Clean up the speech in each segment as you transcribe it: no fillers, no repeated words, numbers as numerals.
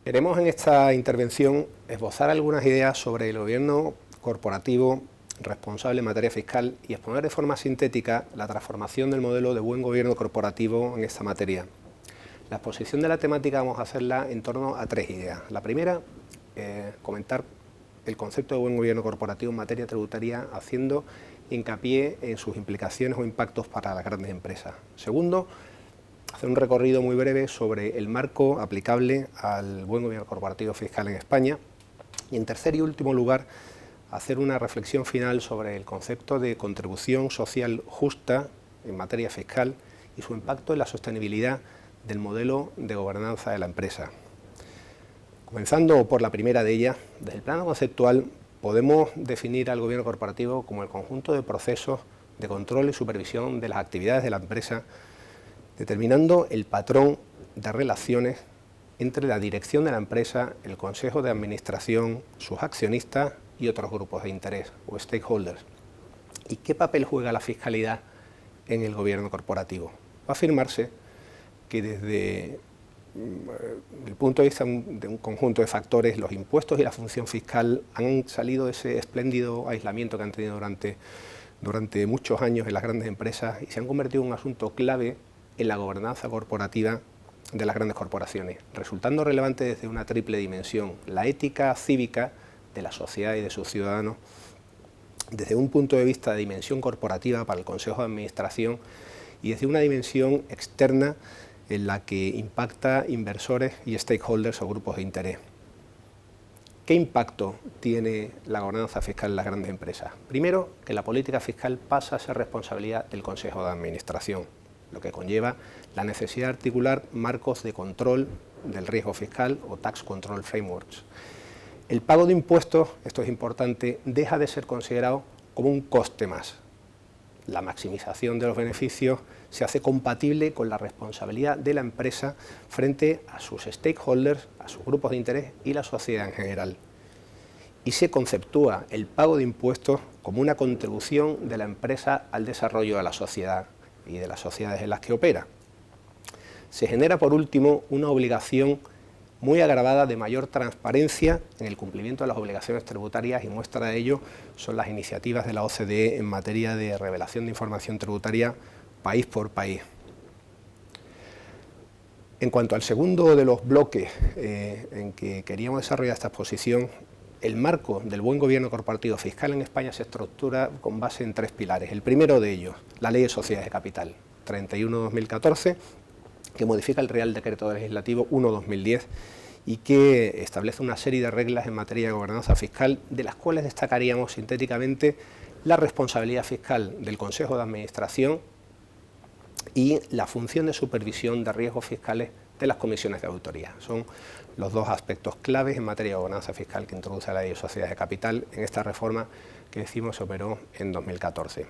Queremos en esta intervención esbozar algunas ideas sobre el gobierno corporativo responsable en materia fiscal y exponer de forma sintética la transformación del modelo de buen gobierno corporativo en esta materia. La exposición de la temática vamos a hacerla en torno a tres ideas. La primera, comentar el concepto de buen gobierno corporativo en materia tributaria haciendo hincapié en sus implicaciones o impactos para las grandes empresas. Segundo, hacer un recorrido muy breve sobre el marco aplicable al buen gobierno corporativo fiscal en España. Y en tercer y último lugar, hacer una reflexión final sobre el concepto de contribución social justa en materia fiscal y su impacto en la sostenibilidad del modelo de gobernanza de la empresa. Comenzando por la primera de ellas, desde el plano conceptual podemos definir al gobierno corporativo como el conjunto de procesos de control y supervisión de las actividades de la empresa, determinando el patrón de relaciones entre la dirección de la empresa, el consejo de administración, sus accionistas y otros grupos de interés o stakeholders. ¿Y qué papel juega la fiscalidad en el gobierno corporativo? Va a afirmarse que desde el punto de vista de un conjunto de factores, los impuestos y la función fiscal han salido de ese espléndido aislamiento que han tenido durante muchos años en las grandes empresas y se han convertido en un asunto clave en la gobernanza corporativa de las grandes corporaciones, resultando relevante desde una triple dimensión: la ética cívica de la sociedad y de sus ciudadanos, desde un punto de vista de dimensión corporativa para el Consejo de Administración y desde una dimensión externa en la que impacta inversores y stakeholders o grupos de interés. ¿Qué impacto tiene la gobernanza fiscal en las grandes empresas? Primero, que la política fiscal pasa a ser responsabilidad del Consejo de Administración, lo que conlleva la necesidad de articular marcos de control del riesgo fiscal o tax control frameworks. El pago de impuestos, esto es importante, deja de ser considerado como un coste más. La maximización de los beneficios se hace compatible con la responsabilidad de la empresa frente a sus stakeholders, a sus grupos de interés y la sociedad en general. Y se conceptúa el pago de impuestos como una contribución de la empresa al desarrollo de la sociedad y de las sociedades en las que opera. Se genera, por último, una obligación muy agravada de mayor transparencia en el cumplimiento de las obligaciones tributarias, y muestra de ello son las iniciativas de la OCDE en materia de revelación de información tributaria país por país. En cuanto al segundo de los bloques en que queríamos desarrollar esta exposición, el marco del buen gobierno corporativo fiscal en España se estructura con base en tres pilares. El primero de ellos, la Ley de Sociedades de Capital 31/2014, que modifica el Real Decreto Legislativo 1/2010 y que establece una serie de reglas en materia de gobernanza fiscal, de las cuales destacaríamos sintéticamente la responsabilidad fiscal del Consejo de Administración y la función de supervisión de riesgos fiscales de las comisiones de auditoría. Son los dos aspectos claves en materia de gobernanza fiscal que introduce la Ley de Sociedades de Capital en esta reforma que decimos se operó en 2014.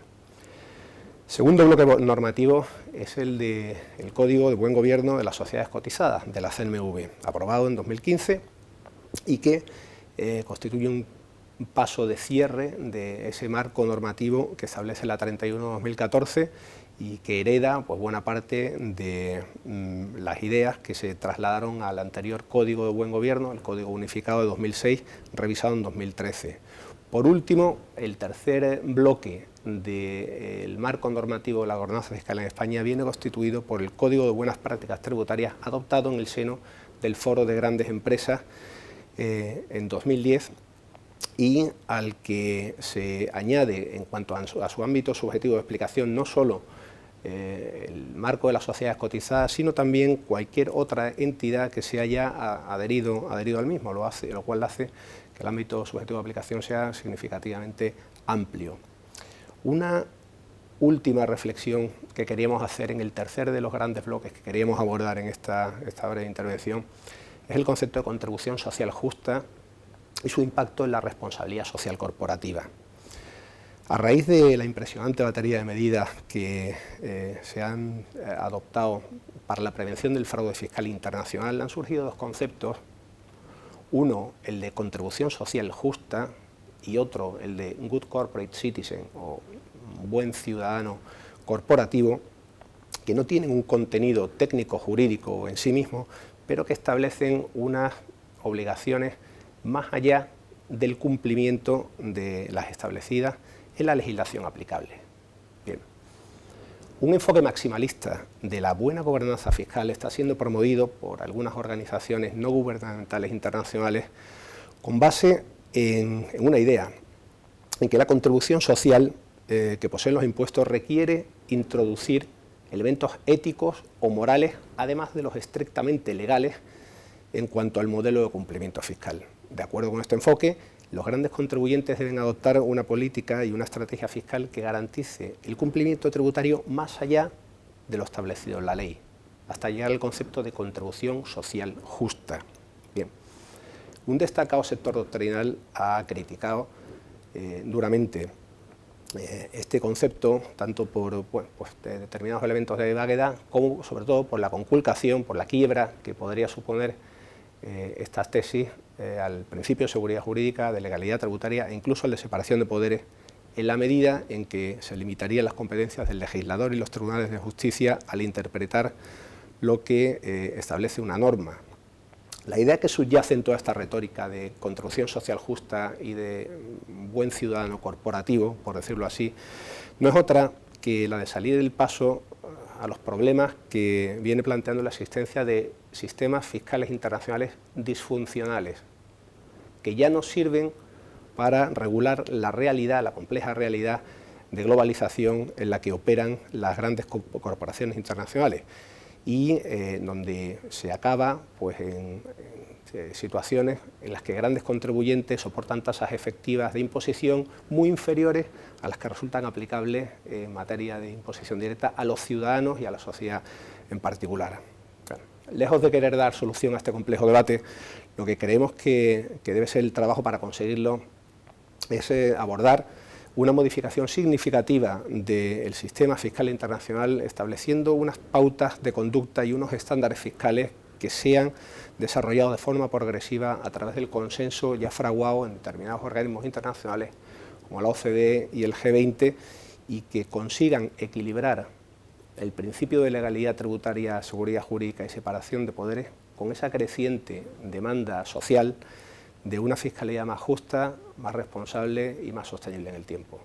Segundo bloque normativo es el del Código de Buen Gobierno de las Sociedades Cotizadas, de la CNMV, aprobado en 2015 y que constituye un paso de cierre de ese marco normativo que establece la 31/2014 y que hereda pues, buena parte de las ideas que se trasladaron al anterior Código de Buen Gobierno, el Código Unificado de 2006, revisado en 2013. Por último, el tercer bloque del marco normativo de la gobernanza fiscal en España viene constituido por el Código de Buenas Prácticas Tributarias adoptado en el seno del Foro de Grandes Empresas en 2010 y al que se añade en cuanto a su ámbito subjetivo de explicación no solo el marco de las sociedades cotizadas, sino también cualquier otra entidad que se haya adherido al mismo, lo cual hace que el ámbito subjetivo de aplicación sea significativamente amplio. Una última reflexión que queríamos hacer en el tercer de los grandes bloques que queríamos abordar en esta breve intervención es el concepto de contribución social justa y su impacto en la responsabilidad social corporativa. A raíz de la impresionante batería de medidas que se han adoptado para la prevención del fraude fiscal internacional, han surgido dos conceptos. Uno, el de contribución social justa, y otro, el de good corporate citizen, o buen ciudadano corporativo que no tienen un contenido técnico jurídico en sí mismo, pero que establecen unas obligaciones más allá del cumplimiento de las establecidas en la legislación aplicable. Bien. Un enfoque maximalista de la buena gobernanza fiscal está siendo promovido por algunas organizaciones no gubernamentales internacionales con base en una idea, en que la contribución social que poseen los impuestos requiere introducir elementos éticos o morales, además de los estrictamente legales, en cuanto al modelo de cumplimiento fiscal. De acuerdo con este enfoque, los grandes contribuyentes deben adoptar una política y una estrategia fiscal que garantice el cumplimiento tributario más allá de lo establecido en la ley, hasta llegar al concepto de contribución social justa. Bien, un destacado sector doctrinal ha criticado duramente este concepto, tanto por determinados elementos de vaguedad, como sobre todo por la conculcación, por la quiebra que podría suponer estas tesis al principio de seguridad jurídica, de legalidad tributaria e incluso al de separación de poderes, en la medida en que se limitarían las competencias del legislador y los tribunales de justicia al interpretar lo que establece una norma. La idea que subyace en toda esta retórica de contribución social justa y de buen ciudadano corporativo, por decirlo así, no es otra que la de salir del paso a los problemas que viene planteando la existencia de sistemas fiscales internacionales disfuncionales, que ya no sirven para regular la realidad, la compleja realidad de globalización en la que operan las grandes corporaciones internacionales, y donde se acaba pues, en situaciones en las que grandes contribuyentes soportan tasas efectivas de imposición muy inferiores a las que resultan aplicables en materia de imposición directa a los ciudadanos y a la sociedad en particular. Bueno, lejos de querer dar solución a este complejo debate, lo que creemos que debe ser el trabajo para conseguirlo es abordar una modificación significativa del sistema fiscal internacional, estableciendo unas pautas de conducta y unos estándares fiscales que sean desarrollados de forma progresiva a través del consenso ya fraguado en determinados organismos internacionales como la OCDE y el G20, y que consigan equilibrar el principio de legalidad tributaria, seguridad jurídica y separación de poderes con esa creciente demanda social de una fiscalidad más justa, más responsable y más sostenible en el tiempo.